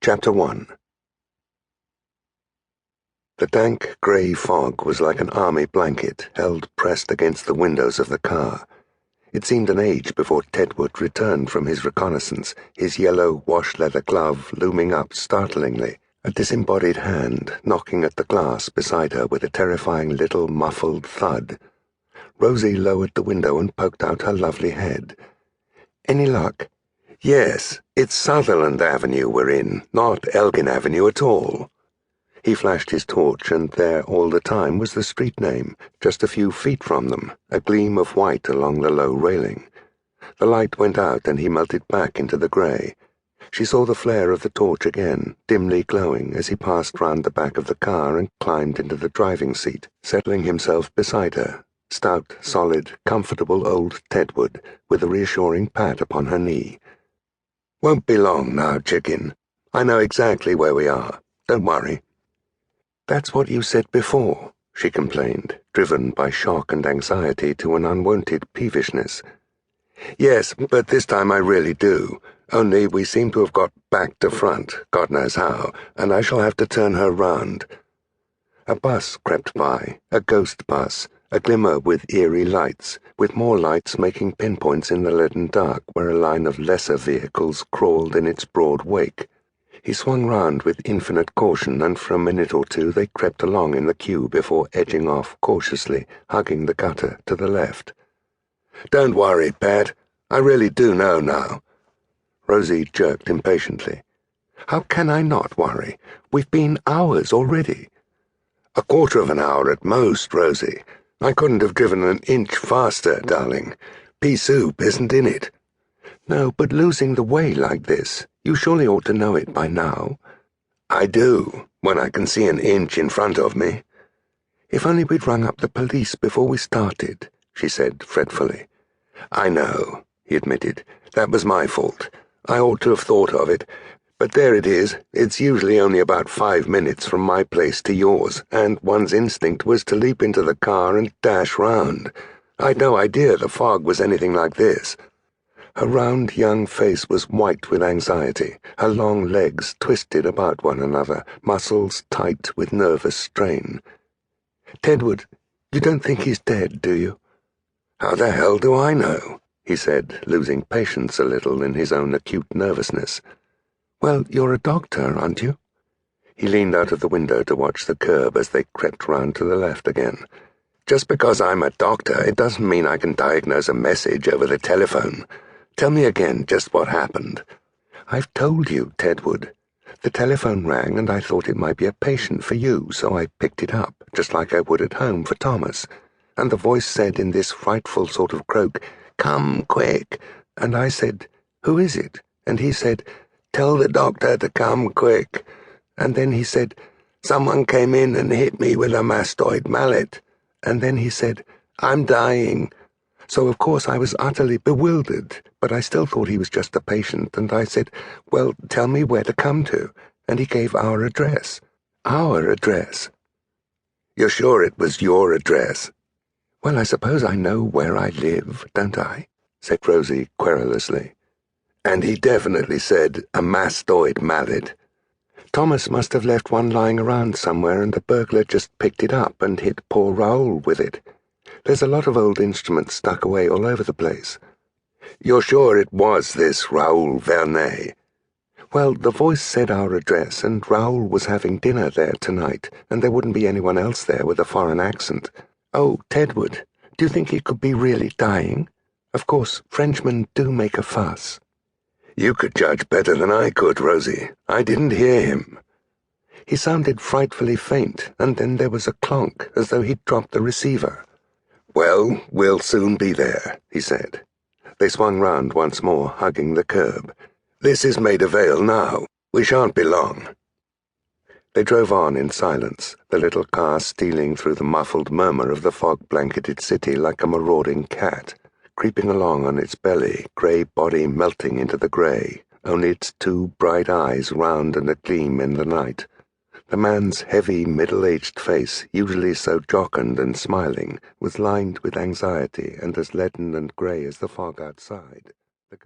Chapter 1. The dank, grey fog was like an army blanket held pressed against the windows of the car. It seemed an age before Tedwood returned from his reconnaissance, his yellow wash-leather glove looming up startlingly, a disembodied hand knocking at the glass beside her with a terrifying little muffled thud. Rosie lowered the window and poked out her lovely head. "Any luck?" "Yes, it's Sutherland Avenue we're in, not Elgin Avenue at all." He flashed his torch, and there all the time was the street name, just a few feet from them, a gleam of white along the low railing. The light went out and he melted back into the grey. She saw the flare of the torch again, dimly glowing, as he passed round the back of the car and climbed into the driving seat, settling himself beside her, stout, solid, comfortable old Tedwood, with a reassuring pat upon her knee. "Won't be long now, chicken. I know exactly where we are. Don't worry." "That's what you said before," she complained, driven by shock and anxiety to an unwonted peevishness. "Yes, but this time I really do. Only we seem to have got back to front, God knows how, and I shall have to turn her round." A bus crept by, a ghost bus, a glimmer with eerie lights, with more lights making pinpoints in the leaden dark where a line of lesser vehicles crawled in its broad wake. He swung round with infinite caution, and for a minute or two they crept along in the queue before edging off cautiously, hugging the gutter to the left. "Don't worry, Pat. I really do know now." Rosie jerked impatiently. "How can I not worry? We've been hours already." "A quarter of an hour at most, Rosie. I couldn't have driven an inch faster, darling. Pea soup isn't in it." "No, but losing the way like this, you surely ought to know it by now." "I do, when I can see an inch in front of me." "If only we'd rung up the police before we started," she said fretfully. "I know," he admitted. "That was my fault. I ought to have thought of it. But there it is. It's usually only about 5 minutes from my place to yours, and one's instinct was to leap into the car and dash round. I'd no idea the fog was anything like this." Her round young face was white with anxiety, her long legs twisted about one another, muscles tight with nervous strain. "Tedwood, you don't think he's dead, do you?" "How the hell do I know?" he said, losing patience a little in his own acute nervousness. "Well, you're a doctor, aren't you?" He leaned out of the window to watch the curb as they crept round to the left again. "Just because I'm a doctor, it doesn't mean I can diagnose a message over the telephone. Tell me again just what happened." "I've told you, Tedwood. The telephone rang and I thought it might be a patient for you, so I picked it up, just like I would at home for Thomas. And the voice said in this frightful sort of croak, 'Come quick.' And I said, 'Who is it?' And he said, 'Tell the doctor to come quick.' And then he said, 'Someone came in and hit me with a mastoid mallet.' And then he said, 'I'm dying.' So of course I was utterly bewildered, but I still thought he was just a patient, and I said, 'Well, tell me where to come to,' and he gave our address." "Our address?" "You're sure it was your address?" "Well, I suppose I know where I live, don't I?" said Rosie querulously. "And he definitely said a mastoid mallet." "Thomas must have left one lying around somewhere, and the burglar just picked it up and hit poor Raoul with it. There's a lot of old instruments stuck away all over the place." "You're sure it was this Raoul Vernet?" "Well, the voice said our address, and Raoul was having dinner there tonight, and there wouldn't be anyone else there with a foreign accent. Oh, Tedwood, do you think he could be really dying? Of course, Frenchmen do make a fuss." "You could judge better than I could, Rosie. I didn't hear him." "He sounded frightfully faint, and then there was a clonk, as though he'd dropped the receiver." "Well, we'll soon be there," he said. They swung round once more, hugging the curb. "This is Maida Vale now. We shan't be long." They drove on in silence, the little car stealing through the muffled murmur of the fog-blanketed city like a marauding cat, creeping along on its belly, grey body melting into the grey, only its two bright eyes round and agleam in the night. The man's heavy, middle-aged face, usually so jocund and smiling, was lined with anxiety and as leaden and grey as the fog outside.